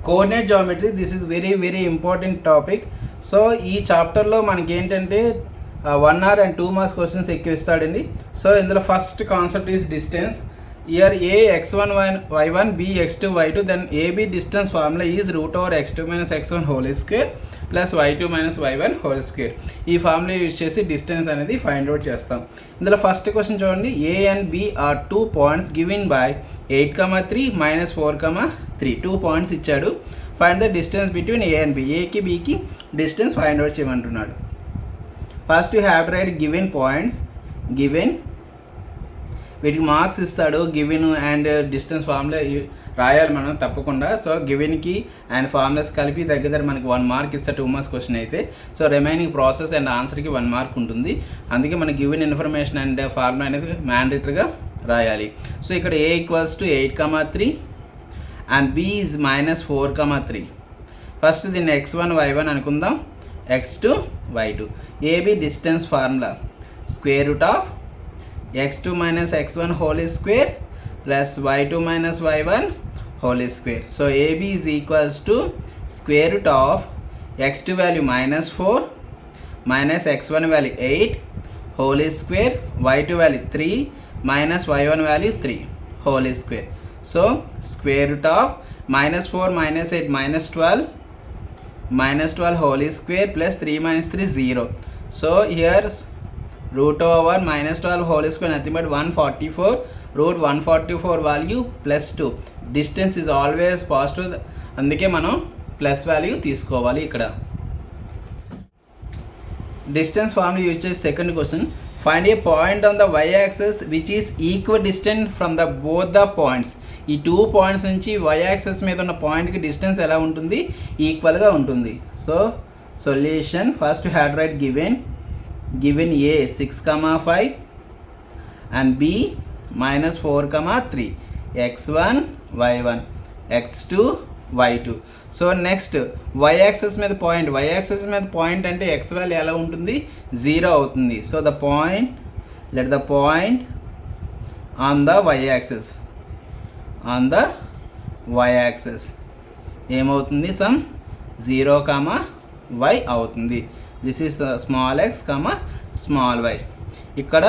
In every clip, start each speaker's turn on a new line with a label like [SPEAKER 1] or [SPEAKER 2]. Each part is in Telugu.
[SPEAKER 1] Coordinate geometry. This is very very important topic. So ఈ చాప్టర్లో మనకి ఏంటంటే 1 hour and 2 marks క్వశ్చన్స్ ఎక్కువ ఇస్తాడండి. సో ఇందులో first concept is distance. Here A x1 y1 b x2 y2 then ab distance formula is √x2 - x1 whole square plus y2 - y1 whole square. ఈ ఫార్ములా యూజ్ చేసి డిస్టెన్స్ అనేది ఫైండ్ అవుట్ చేస్తాం. ఇందులో ఫస్ట్ క్వశ్చన్ చూడండి. A and B are 2 points given by 8,3 - 4,3 2 points ఇచ్చాడు. Find the distance between A and B. ఏకి బికి డిస్టెన్స్ ఫైండ్ అవుట్ చేయమంటున్నాడు. First you have to write given points. Given వీటికి మార్క్స్ ఇస్తాడు. గివెన్ అండ్ డిస్టెన్స్ ఫార్ములా రాయాలి మనం తప్పకుండా. సో గివెన్కి అండ్ ఫార్ములాస్ కలిపి దగ్గర మనకి 1 mark ఇస్తే 2 marks క్వశ్చన్ అయితే. సో రిమైనింగ్ ప్రాసెస్ అండ్ ఆన్సర్కి 1 mark ఉంటుంది. అందుకే మనకి గివెన్ ఇన్ఫర్మేషన్ అండ్ ఫార్ములా అనేది మ్యాండేటరీగా రాయాలి. సో ఇక్కడ a = 8,3 and b is -4,3. First దీన్ని x1 y1 అనుకుందాం, x2 y2. ab distance formula √x2 - x1 whole square plus y2 - y1 whole square. So ab is equals to √x2 value -4 -x1 value 8 whole square, y2 value 3 -y1 value 3 whole square. So -4 - 8 -12 whole square plus 3 - 3 0. So here √-12 whole square nothing but 144. √144 value plus 2. Distance is always positive. అందుకే మనం ప్లస్ వాల్యూ తీసుకోవాలి ఇక్కడ. డిస్టెన్స్ ఫార్ములా యూజ్ చేసి second question. Find a point on the y access which is equal distant from the both the points. ఈ 2 పాయింట్స్ నుంచి y యాక్సెస్ మీద ఉన్న పాయింట్కి డిస్టెన్స్ ఎలా ఉంటుంది? ఈక్వల్గా ఉంటుంది. So solution first have to write given a 6,5 and b -4,3 x1 y1 x2 y2. So next y access మీద పాయింట్ అంటే x వాల్యూ ఎలా ఉంటుంది? 0 అవుతుంది. So let the point on the y access ఏమవుతుంది? సమ్ 0, y అవుతుంది. This is small x, small y. ఇక్కడ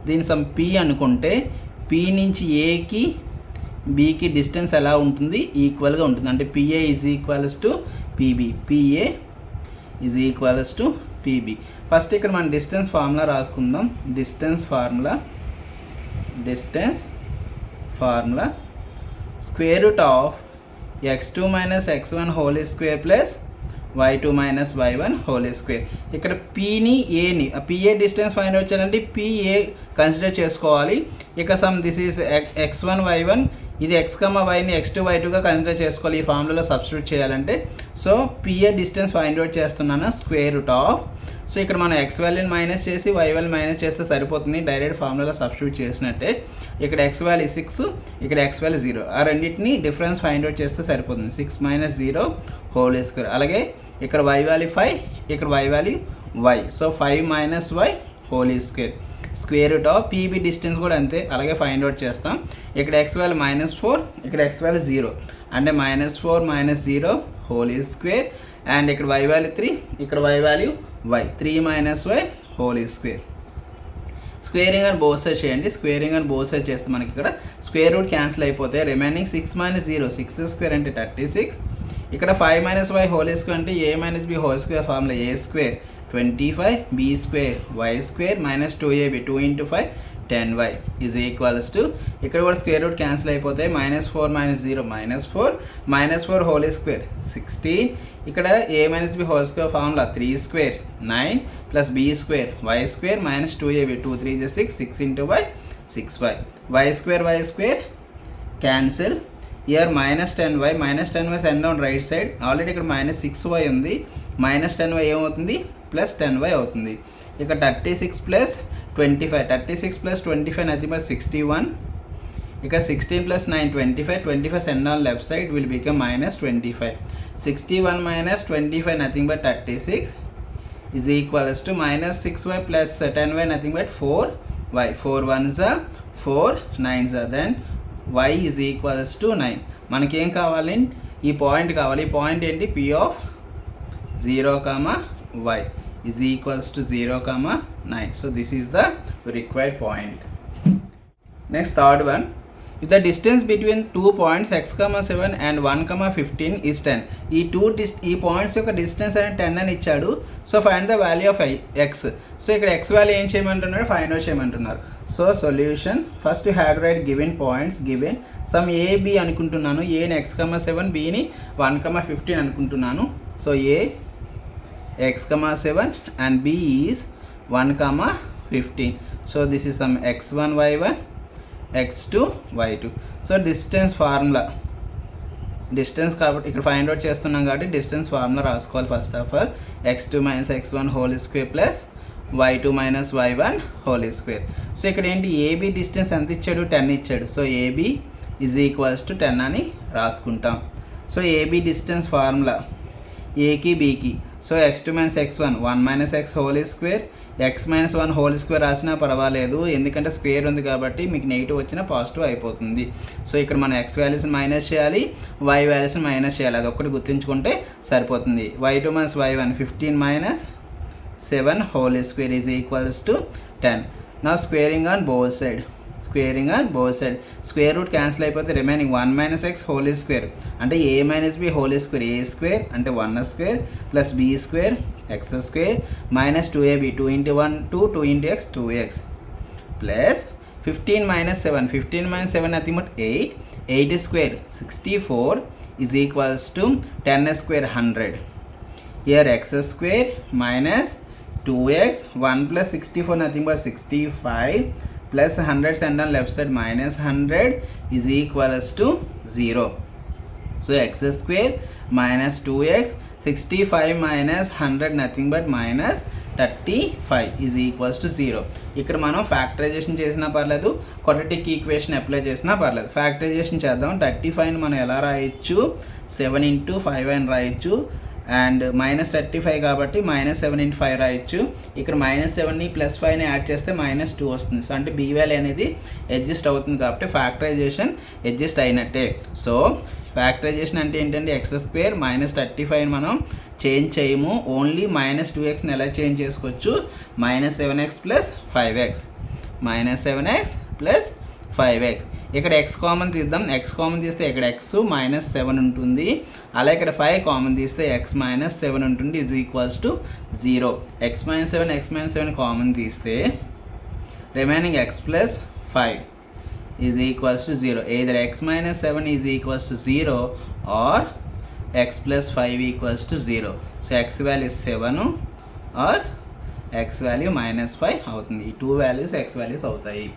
[SPEAKER 1] దీని సమ్ p అనుకుంటే p నుంచి ఏకి బీకి డిస్టెన్స్ ఎలా ఉంటుంది? ఈక్వల్గా ఉంటుంది. అంటే PA is equals to PB. PA is equals to PB. First ఇక్కడ మనం డిస్టెన్స్ ఫార్ములా రాసుకుందాం. Distance formula √x2 - x1 whole square plus y2 - y1 whole square. ఇక్కడ పీని ఏని PA డిస్టెన్స్ ఫైండ్ అవుట్ చేయాలంటే PA కన్సిడర్ చేసుకోవాలి. ఇక some this is x1 y1, ఇది x, yని x2 y2గా కన్సిడర్ చేసుకోవాలి ఈ ఫార్ములాలో సబ్స్టిట్యూట్ చేయాలంటే. So PA distance find out చేస్తున్నాను √. సో ఇక్కడ మనం x వాల్యూని మైనస్ చేసి y వాల్యూ మైనస్ చేస్తే సరిపోతుంది. డైరెక్ట్ ఫార్ములాలో సబ్స్టిట్యూట్ చేసినట్టే. ఇక్కడ x వాల్యూ 6, ఇక్కడ x వాల్యూ 0. ఆ రెండింటిని డిఫరెన్స్ ఫైండ్ అవుట్ చేస్తే సరిపోతుంది. 6 - 0 హోల్ స్క్వేర్. అలాగే ఇక్కడ y వాల్యూ 5, ఇక్కడ y value y. So 5 - y whole square. PB distance కూడా అంతే, అలాగే ఫైండ్ అవుట్ చేస్తాం. ఇక్కడ x వాల్యూ -4, ఇక్కడ x వాల్యూ 0. అంటే -4 - 0 హోల్ స్క్వేర్. అండ్ ఇక్కడ y వాల్యూ 3, ఇక్కడ y value y. 3 - y whole square. Squaring అని బోత్ సైడ్ చేయండి. స్క్వేరింగ్ అని బోత్ సైడ్ చేస్తే మనకి ఇక్కడ స్క్వేర్ రూట్ క్యాన్సిల్ అయిపోతే రిమైనింగ్ 6 - 0 6 స్క్వేర్ అంటే 36. ఇక్కడ 5 - y హోల్ స్క్వేర్ అంటే a - b whole square formula a square 25 b square y square -2ab 2 × 5 10y is equals to ఇక్కడ కూడా స్క్వేర్ రూట్ క్యాన్సిల్ అయిపోతాయి. -4 - 0 -4 హోల్ స్క్వేర్ 16. ఇక్కడ a - b whole square formula 3 square 9 plus b square y square -2ab 2 3 6 6 × y 6y y square cancel. Year -10y send down right side. Already ఇక్కడ -6y ఉంది. -10y ఏమవుతుంది? +10y అవుతుంది. ఇక్కడ 36 + 25 36 + 25 నథింగ్ బట్ 61. ఇక్కడ 16 + 9 25 send on left side will become -25. 61 - 25 nothing but 36 is equals to -6y + 10y nothing but 4y. 4 1s 4 9s. Then y is equals to 9. మనకేం కావాలి? ఈ పాయింట్ కావాలి. ఈ పాయింట్ ఏంటి? P of 0, y is equals to 0, 9. So this is the required point. Next, third one. If the distance between 2 points x, 7 and 1, 15 is 10. ఈ పాయింట్స్ యొక్క డిస్టెన్స్ అనేది 10 అని ఇచ్చాడు. So find the value of x. So ఇక్కడ x వాల్యూ ఏం చేయమంటున్నాడు? ఫైండ్ అవుట్ చేయమంటున్నారు. So solution first you have to write given points, given sum A B అనుకుంటున్నాను. ఏని x, 7, బిని 1, 15 అనుకుంటున్నాను. So A x, 7 and b is 1, 15. So this is some x1, y1, x2, y2. So distance formula, distance కాబట్టి ఇక్కడ ఫైండ్ అవుట్ చేస్తున్నాం కాబట్టి డిస్టెన్స్ ఫార్ములా రాసుకోవాలి. First of all x2 minus x1 whole square plus y2 minus y1 whole square. So ఇక్కడ ఏంటి? ఏబీ డిస్టెన్స్ ఎంత ఇచ్చాడు? 10 ఇచ్చాడు. So AB is equals to 10 అని రాసుకుంటాం. సో ఏబీ డిస్టెన్స్ ఫార్ములా ఏకి బీకి. So x2 minus x1 1 minus x whole square, x minus 1 whole square రాసినా పర్వాలేదు, ఎందుకంటే స్క్వేర్ ఉంది కాబట్టి మీకు నెగిటివ్ వచ్చినా పాజిటివ్ అయిపోతుంది. సో ఇక్కడ మనం x వాల్యూస్ని మైనస్ చేయాలి, y వాల్యూస్ని మైనస్ చేయాలి. అది ఒక్కటి గుర్తుంచుకుంటే సరిపోతుంది. y2 minus y1 15 minus 7 whole square is equals to 10. నా squaring on both side, squaring on both side. Square root cancel అయిపోతే remaining 1 minus x whole square అంటే a minus b whole square, a square అంటే 1 square plus b square x square minus 2ab 2 into 1 2 2 into x 2x plus 15 minus 7 15 minus 7 nothing but 8 square 64 is equals to 10 square 100. Here x square minus 2x 1 plus 64 nothing but 65 plus 100 send on left side minus 100 is equals to 0. So x square minus 2x 65 minus 100 nothing but minus 35 is equals to 0. ఇక్కడ మనం ఫ్యాక్టరైజేషన్ చేసినా పర్లేదు, క్వాడ్రాటిక్ ఈక్వేషన్ అప్లై చేసినా పర్లేదు. ఫ్యాక్టరైజేషన్ చేద్దాం. 35ని మనం ఎలా రాయొచ్చు? 7 ఇంటూ 5 అని రాయొచ్చు. అండ్ మైనస్ 35 కాబట్టి మైనస్ 7 ఇంటూ 5 రాయొచ్చు. ఇక్కడ మైనస్ 7ని ప్లస్ 5ని యాడ్ చేస్తే మైనస్ 2 వస్తుంది. సో అంటే బీ వాల్యూ అనేది అడ్జస్ట్ అవుతుంది కాబట్టి ఫ్యాక్టరైజేషన్ అడ్జస్ట్ అయినట్టే. సో ఫ్యాక్టరైజేషన్ అంటే ఏంటంటే ఎక్స్ స్క్వేర్ మైనస్ 35ని మనం చేంజ్ చేయము, ఓన్లీ మైనస్ 2xని ఎలా చేంజ్ చేసుకోవచ్చు? Minus 7x plus 5x, minus 7x plus 5x. ఇక్కడ x కామన్ తీద్దాం. x కామన్ తీస్తే ఇక్కడ x మైనస్ 7 ఉంటుంది. అలా ఇక్కడ 5 కామన్ తీస్తే x మైనస్ 7 ఉంటుంది. ఇది equals to 0. x minus 7 common తీస్తే remaining x plus 5 is equals to 0. either x minus 7 is equals to 0 or x plus 5 equals to 0. So x value 7 or x value minus 5 అవుతుంది. ఈ 2 వాల్యూస్ x వాల్యూస్ అవుతాయి.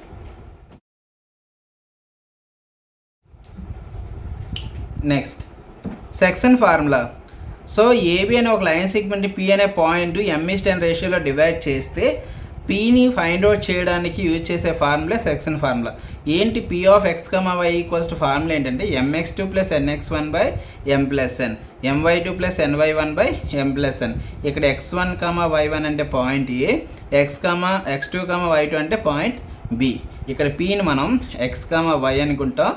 [SPEAKER 1] Next section formula. So AB అనే ఒక లైన్ సెగ్మెంట్ పి అనే పాయింట్ m:10 రేషియోలో డివైడ్ చేస్తే పీని ఫైండ్ అవుట్ చేయడానికి యూజ్ చేసే ఫార్ములా సెక్షన్ ఫార్ములా. ఏంటి? P of x, y equals to formula ఏంటంటే mx2 plus nx1 by m plus n, my2 plus ny1 by m plus n. ఇక్కడ x1, y1 అంటే పాయింట్ ఏ, x2, y2 అంటే పాయింట్ బి. ఇక్కడ పీని మనం x, y అనుకుంటాం.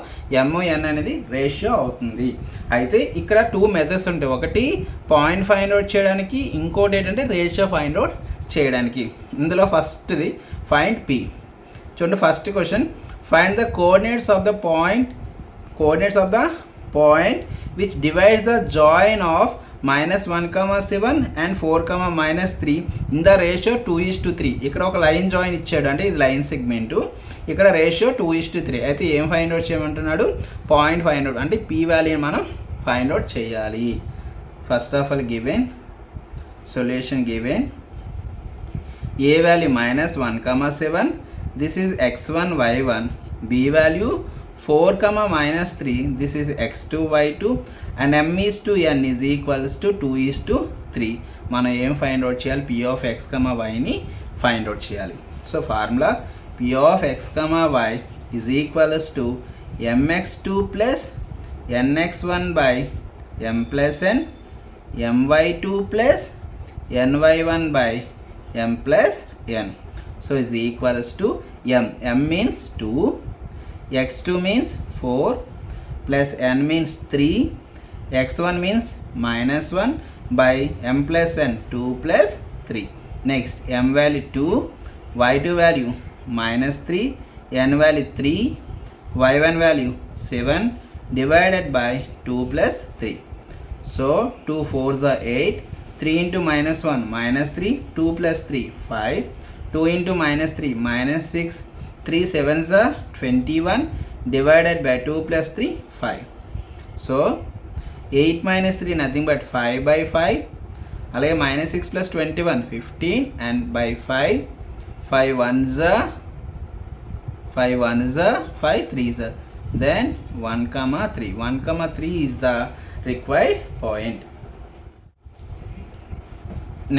[SPEAKER 1] m, n అనేది రేషియో అవుతుంది. అయితే ఇక్కడ 2 మెథడ్స్ ఉంటాయి. ఒకటి పాయింట్ ఫైండ్ అవుట్ చేయడానికి, ఇంకోటి ఏంటంటే రేషియో ఫైండ్ అవుట్ చేయడానికి. ఇందులో ఫస్ట్ది ఫైండ్ పీ. చూడండి first question, find the coordinates of the point which divides the join of -1, 7 and 4, -3 in the ratio 2:3. ఇక్కడ ఒక లైన్ జాయిన్ ఇచ్చాడు, అంటే ఇది లైన్ సెగ్మెంటు. ఇక్కడ రేషియో 2:3. అయితే ఏం ఫైండ్ అవుట్ చేయమంటున్నాడు? పాయింట్ ఫైండ్ అవుట్, అంటే పీ వాల్యూని మనం ఫైండ్ అవుట్ చేయాలి. First of all given solution, given A value -1, 7, this is x1, y1, b value 4, -3, this is x2, y2 and m is to n is equals to 2:3. మనం ఏం ఫైండ్ అవుట్ చేయాలి? p of x, yని ఫైండ్ అవుట్ చేయాలి. So formula p of x, y is equals to mx2 plus nx1 by m plus n, my2 plus ny1 by m plus n. So is equals to m means 2, x2 means 4 plus n means 3, x1 means -1 by m plus n 2 plus 3. Next m value 2, y2 value -3, n value 3, y1 value 7 divided by 2 plus 3. So 2 4s are 8, 3 into -1 -3, 2 plus 3 5, 2 into -3 -6, 3 7s are 21 divided by 2 plus 3 5. So 8 minus 3 nothing but 5 by 5. అలాగే -6 plus 21 15 and by 5 5 1s are 5 1s are 5 3s are then 1 comma 3 1 comma 3 is the required point.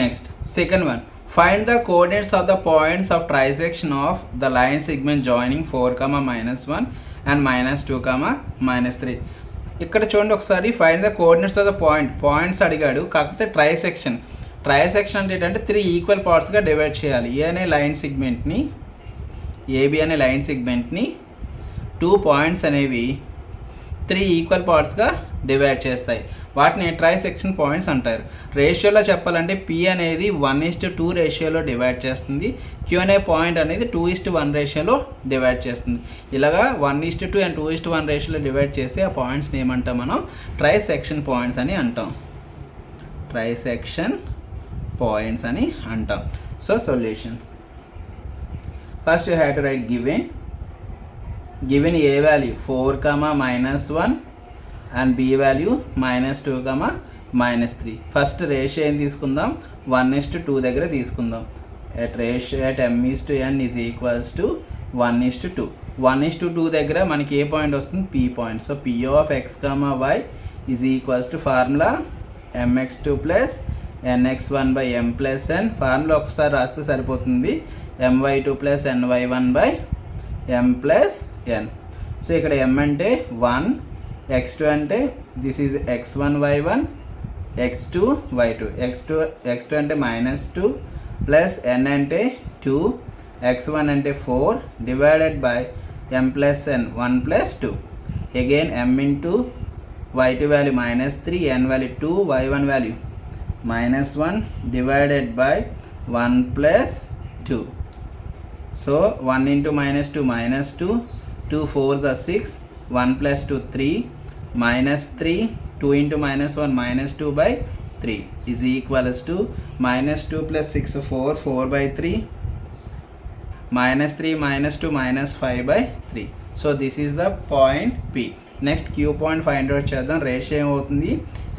[SPEAKER 1] Next second one, find the coordinates of the points of trisection of the line segment joining 4 comma -1 and -2 comma -3. ఇక్కడ చూడండి ఒకసారి, find the coordinates of the points అడిగాడు, కాకపోతే ట్రైసెక్షన్ అంటే ఏంటంటే 3 ఈక్వల్ పార్ట్స్గా డివైడ్ చేయాలి. ఏబి అనే లైన్ సెగ్మెంట్ని 2 పాయింట్స్ అనేవి 3 ఈక్వల్ పార్ట్స్గా డివైడ్ చేస్తాయి. వాటిని ట్రైసెక్షన్ పాయింట్స్ అంటారు. రేషియోలో చెప్పాలంటే పి అనేది 1:2 రేషియోలో డివైడ్ చేస్తుంది, క్యూ అనే పాయింట్ అనేది 2:1 రేషియోలో డివైడ్ చేస్తుంది. ఇలాగా 1:2 అండ్ 2:1 రేషియోలో డివైడ్ చేస్తే ఆ పాయింట్స్ని ఏమంటాం మనం? ట్రైసెక్షన్ పాయింట్స్ అని అంటాం. ట్రైసెక్షన్ పాయింట్స్ అని అంటాం. So solution, first you have to write given A value 4 comma -1 and b value -2 comma -3. First ratio ఏం తీసుకుందాం? 1:2 దగ్గర తీసుకుందాం. at m/n is equals to 1:2. 1:2 దగ్గర మనకి ఏ పాయింట్ వస్తుంది? p point. So p of x comma y is equals to formula mx2 plus nx1 by m plus n. Formula ఒకసారి రాస్తే సరిపోతుంది, my2 plus ny1 by m plus n. So ఇక్కడ m అంటే 1, x2 అంటే this is x1 y1, x2 y2. x2 అంటే -2 ప్లస్ n అంటే 2, x1 అంటే 4 divided by m plus n 1 plus 2. Again m into y2 value -3, n value 2, y1 value -1 divided by 1 plus 2. So 1 into -2 -2, 2 4s are 6, 1 plus 2 3, -3, 2 into -1 -2 by 3 is equals to -2 plus 6 4, 4 by 3, -3 -2 -5 by 3. So this is the point P. Next Q point find out చేద్దాం. రేషియో ఏమవుతుంది?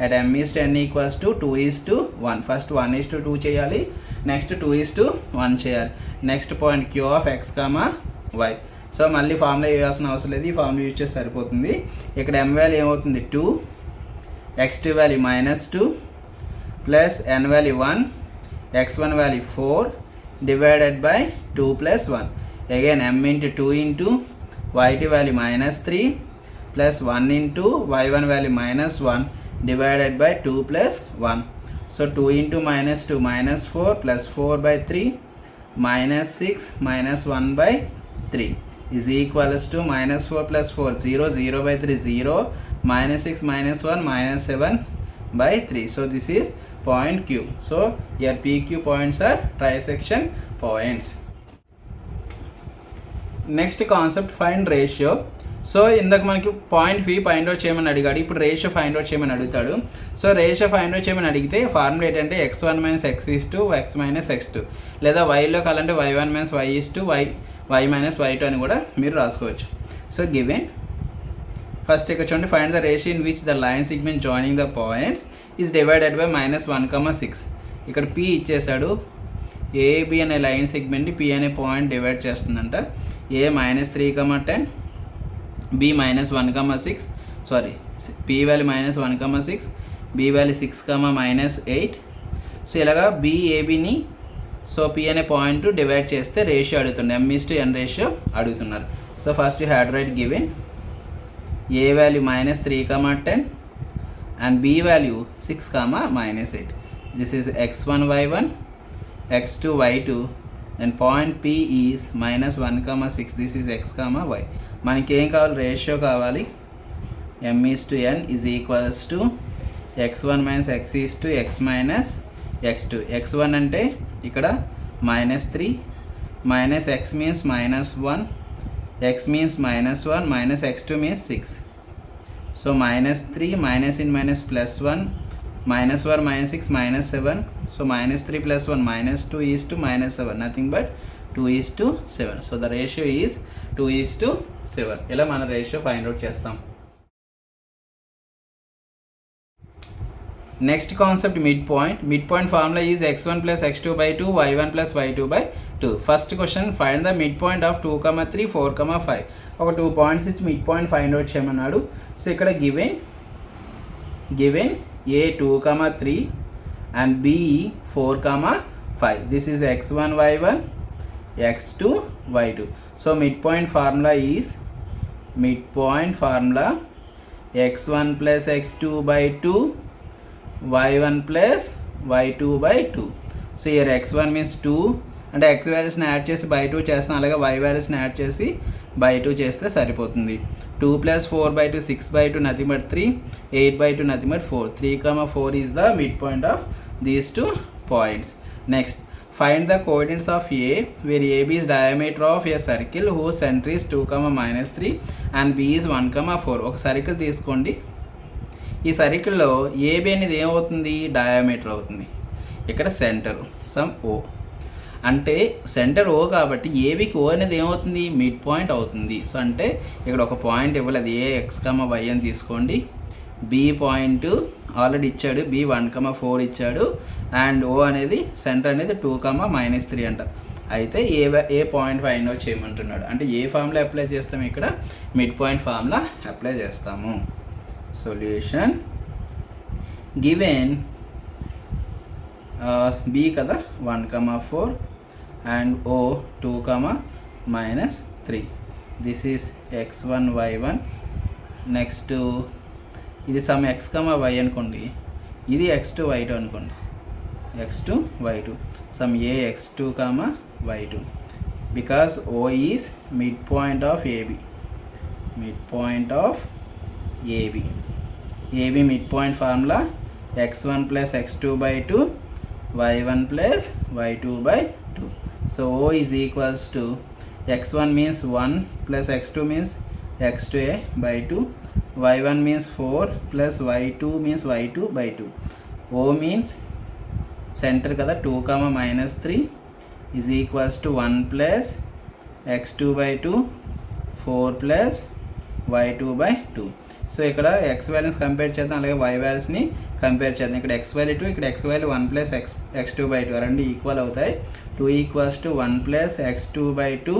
[SPEAKER 1] at m/n equals to 2:1. First 1:2 చేయాలి, నెక్స్ట్ 2:1 చేయాలి. Next point Q of x comma y. So మళ్ళీ ఫార్ములా వేయాల్సిన అవసరం లేదు, ఈ ఫార్ములా యూజ్ చేసి సరిపోతుంది. ఇక్కడ m వాల్యూ ఏమవుతుంది? 2, x2 value -2 plus n value 1, x1 value 4 divided by 2 plus 1. Again m into 2 into y2 value -3 plus 1 into y1 value -1 divided by 2 plus 1. So 2 into -2 -4 plus 4 by 3 -6 -1 by 3 is equals to -4 plus 4 0, 0 by 3 0, -6 -1 -7 by 3. So this is point Q. So your PQ points are trisection points. Next concept, find ratio. So ఇందాక మనకి పాయింట్ పి ఫైండ్ అవుట్ చేయమని అడిగాడు, ఇప్పుడు రేషియో ఫైండ్ అవుట్ చేయమని అడుగుతాడు. సో రేషియో ఫైండ్ అవుట్ చేయమని అడిగితే ఫార్ములా ఏంటంటే x1 - x = x - x2, లేదా వైలో కావాలంటే y1 - y y - y2 అని కూడా మీరు రాసుకోవచ్చు. సో గివెన్ ఫస్ట్ ఇక్కడ చూడండి, find the ratio in which the line segment joining the points is divided by -1, 6. ఇక్కడ p ఇచ్చేసాడు, ఏబి అనే లైన్ సెగ్మెంట్ని p అనే పాయింట్ డివైడ్ చేస్తుందంట. a -3, 10, b -1, 6, sorry p value -1, 6, b value 6, -8. So ఇలాగా BABని సో p అనే పాయింట్ డివైడ్ చేస్తే రేషియో అడుగుతుంది, m/n రేషియో అడుగుతున్నారు. So first you had right given a value -3, 10 and b value 6, -8. This is x1 y1, x2 y2 and point P is -1, 6. This is x, y. మనకి ఏం కావాలి? రేషియో కావాలి. m/n is equals to x1 minus x is to x minus x2. x1 అంటే ఇక్కడ -3 minus x means -1, x means -1 minus x2 means 6. So -3 minus in minus +1 -1 minus 6 -7. So -3 plus 1 -2 is to -7, nothing but 2:7. So the ratio is 2:7. ఇలా మన రేషియో ఫైండ్ అవుట్ చేస్తాం. Next concept mid point. Mid point formula is x1 plus x2 by 2 y1 plus y2 by 2. First question find the mid point of 2, 3, 4, 5. ఒక 2 పాయింట్స్ ఇచ్చి మిడ్ పాయింట్ ఫైండ్ అవుట్ చేయమన్నాడు. సో ఇక్కడ given a 2, 3 and b 4, 5. This is x1 y1 x2 y2. So midpoint formula is x1 plus x2 by 2 y1 plus y2 by 2. So here x1 means 2 అంటే x వాల్యూస్ని యాడ్ చేసి by 2 చేస్తాం, అలాగే y వాల్యూస్ని యాడ్ చేసి by 2 చేస్తే సరిపోతుంది. 2 plus 4 by 2 6 by 2 nothing but 3, 8 by 2 nothing but 4. 3, 4 is the midpoint of these 2 points. Next, find the coordinates of A where AB is diameter of a circle whose center is 2, -3 and B is 1, 4. ఒక సర్కిల్ తీసుకోండి. ఈ సర్కిల్లో AB అనేది ఏమవుతుంది? డయామీటర్ అవుతుంది. ఇక్కడ సెంటర్ సమ్ O అంటే సెంటర్ O కాబట్టి ఏబికి O అనేది ఏమవుతుంది? మిడ్ పాయింట్ అవుతుంది. సో అంటే ఇక్కడ ఒక పాయింట్ ఇవ్వలేదు, ఏ x, y అని తీసుకోండి. B పాయింట్ ఆల్రెడీ ఇచ్చాడు, B 1, 4 ఇచ్చాడు అండ్ O అనేది సెంటర్ అనేది 2, -3 అంట. అయితే ఏ పాయింట్ ఫైండ్ అవుట్ చేయమంటున్నాడు అంటే ఏ ఫార్ములా అప్లై చేస్తాం? ఇక్కడ మిడ్ పాయింట్ ఫార్ములా అప్లై చేస్తాము. సొల్యూషన్ గివెన్ B కదా 1, 4 and O 2, -3. This is x1 y1. Next ఇది సమ్ x, y అనుకోండి, ఇది x2 y2 అనుకోండి, x2 y2 some a x2, y2 because O is midpoint of AB. AB midpoint formula x1 plus x2 by 2 y1 plus y2 by 2. So O is equals to x1 means 1 plus x2 means x2a by 2, y1 means 4 plus y2 means y2 by 2. O means center kada 2, -3 is equals to 1 plus x2 by 2, 4 plus y2 by 2. So ఇక్కడ x వాల్యూస్ కంపేర్ చేద్దాం, అలాగే y వాల్యూస్ని కంపేర్ చేద్దాం. ఇక్కడ x వాల్యూ 2, ఇక్కడ x value 1 plus x2 by 2 రెండు ఈక్వల్ అవుతాయి. 2 equals to 1 plus x2 by 2.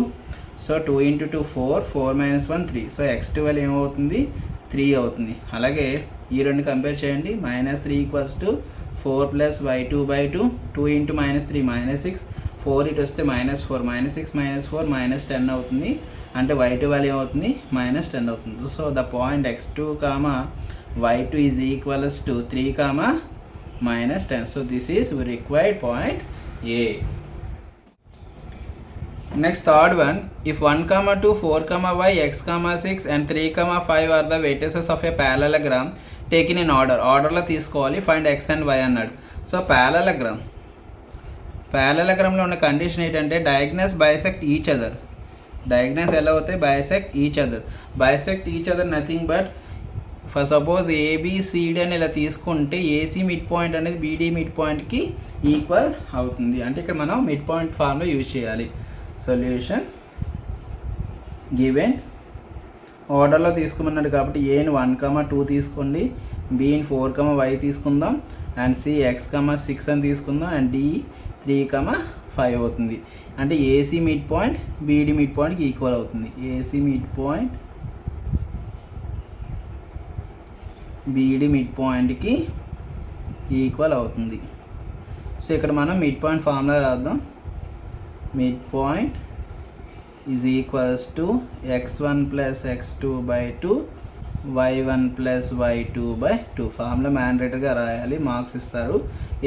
[SPEAKER 1] So 2 into 2 4, 4 minus 1 3. So x2 value ఏమవుతుంది? 3 అవుతుంది. అలాగే ఈ రెండు కంపేర్ చేయండి. -3 equals to 4 plus y2 by 2. 2 into -3 -6, 4 ఇటు వస్తే -4, -6 -4 -10 అవుతుంది. అంటే y2 వాల్యూ ఏమవుతుంది? -10 అవుతుంది. So the point x2, y2 is equals to 3, -10. So this is required point A. Next third one, if 1, 2, 4, y, x, 6 and 3, 5 are the vertices of a parallelogram taken in orderలో తీసుకోవాలి. ఫైండ్ x and y అన్నాడు. సో parallelogramలో ఉన్న కండిషన్ ఏంటంటే diagonals bisect each other. Diagonals ఎలా అవుతాయి? Bisect each other nothing but for suppose ABCD అని ఇలా తీసుకుంటే ఏసీ మిడ్ పాయింట్ అనేది బీడీ మిడ్ పాయింట్కి ఈక్వల్ అవుతుంది. అంటే ఇక్కడ మనం మిడ్ పాయింట్ ఫార్మ్లో యూజ్ చేయాలి. సొల్యూషన్ గివెన్ ఆర్డర్లో తీసుకోమన్నాడు కాబట్టి ఏని 1, 2 తీసుకోండి, బిని 4, y తీసుకుందాం అండ్ సి x, 6 అని తీసుకుందాం అండ్ డి 3, 5 అవుతుంది. అంటే AC mid point BD mid పాయింట్కి ఈక్వల్ అవుతుంది. AC mid point BD mid పాయింట్కి ఈక్వల్ అవుతుంది. సో ఇక్కడ మనం మిడ్ పాయింట్ ఫార్ములా రాద్దాం. Mid point is equals to x1 plus x2 by 2 y1 plus y2 by 2. Formula మ్యాండేటరీగా రాయాలి, మార్క్స్ ఇస్తారు.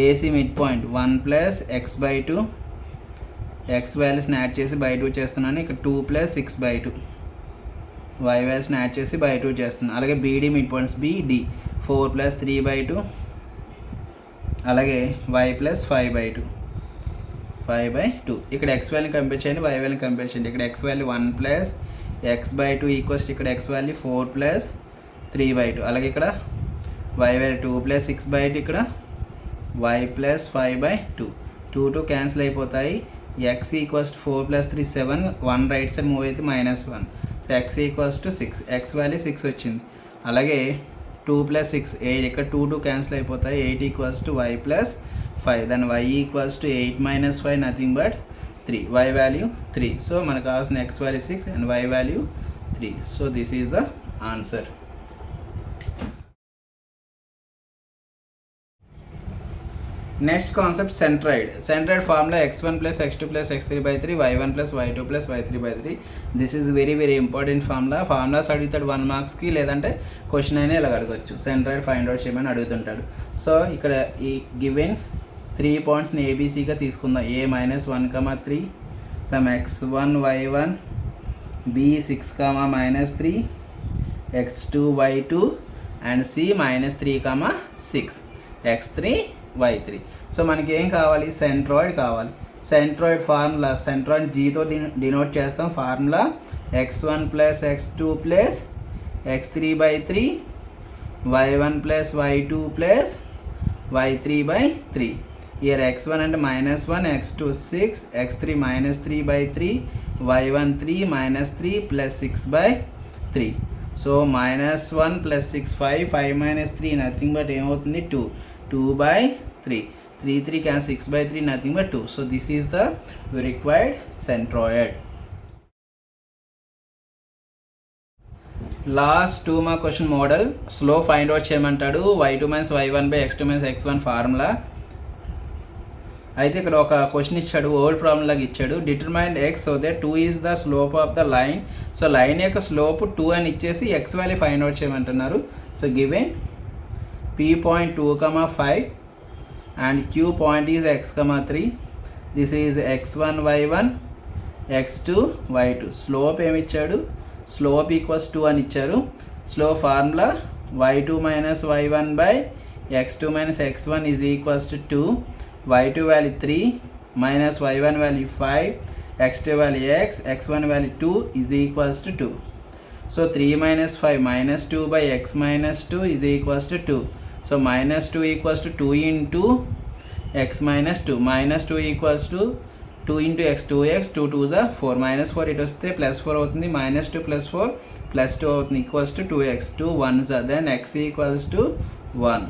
[SPEAKER 1] AC mid point 1 plus x by 2, x వాల్యూస్ని యాడ్ చేసి by 2 చేస్తున్నాను. ఇక్కడ 2 plus 6 by 2, వై వాల్యూస్ని యాడ్ చేసి బై 2 చేస్తున్నాను. అలాగే బీడీ మిడ్ పాయింట్స్ బీడి 4 + 3/2, అలాగే y + 5/2 5/2. ఇక్కడ x వాల్యూని కంపేర్ చేయండి, y వాల్యూని కంపేర్ చేయండి. ఇక్కడ x వాల్యూ 1 + x/2 ఈక్వల్స్ ఇక్కడ x వాల్యూ 4 + 3/2. అలాగే ఇక్కడ y వాల్యూ 2 + 6/2, ఇక్కడ y + 5/2. 2 క్యాన్సిల్ అయిపోతాయి. x = 4 + 3 7, 1 రైట్ సైడ్ మూవ్ అయితే -1. సో x = 6, x వాల్యూ 6 వచ్చింది. అలాగే 2 + 6 8, ఇక్కడ 2 క్యాన్సిల్ అయిపోతాయి. 8 = y + 5, then y = 8 - 5 nothing but 3, y value 3. So మనకు కావాల్సిన x value 6 and y value 3. So this is the answer. Next concept centroid. Centroid formula x1 + x2 + x3/3, y1 + y2 + y3/3. This is very very important formula. Formulas అడుగుతాడు 1 మార్క్స్కి, లేదంటే క్వశ్చన్ అయినా ఇలా అడగచ్చు. సెంట్రాయిడ్ ఫైండ్ అవుట్ చేయమని అడుగుతుంటాడు. సో ఇక్కడ ఈ గివెన్ 3 పాయింట్స్ని ఏబీసీగా తీసుకుందాం. a - 1, 3, some x1 y1, b 6, -3, x2 y2 and c -3, 6, x3 y3. So మనకి ఏం కావాలి? సెంట్రాయిడ్ కావాలి. సెంట్రాయిడ్ ఫార్ములా, సెంట్రాయిడ్ జీతో డినోట్ చేస్తాం. Formula x1 + x2 + x3/3, y1 + y2 + y3/3. Here x1 అంటే -1, x2 6, x3 -3/3, y1 3, -3 + 6/3. So -1 + 6 5, 5 - 3 nothing but ఏమవుతుంది 2, 2/3, 3 can 6/3 nothing but 2. So this is the required centroid. Last 2 mark question model. Slope find out చేయమంటాడు. y2 - y1 x2 - x1 formula. అయితే ఇక్కడ ఒక క్వశ్చన్ ఇచ్చాడు, ఓల్డ్ ప్రాబ్లం లాగా ఇచ్చాడు. Determine x so that 2 is the slope of the line. So line యొక్క స్లోప్ 2 అని ఇచ్చేసి x వాల్యూ ఫైండ్ అవుట్ చేయమంటున్నారు. So given p point 2, 5 and q point is x, 3. This is x1 y1, x2 y2. Slope ఏమి ఇచ్చాడు? స్లోప్ ఈక్వల్స్ 2 అని ఇచ్చారు. Slope formula y2 - y1 x2 - x1 is equals to 2. y2 value 3 y1 value 5, x2 value x, x1 value 2 is equals to 2. So 3 - 5 -2/x - 2 is equals to 2. So -2 = 2 into x - 2. -2 = 2 into x, 2x, 2 2s are 4, -4 ఇటు వస్తే +4 అవుతుంది, -2 + 4 +2 అవుతుంది, equals to 2x, 2 1s are, then x = 1.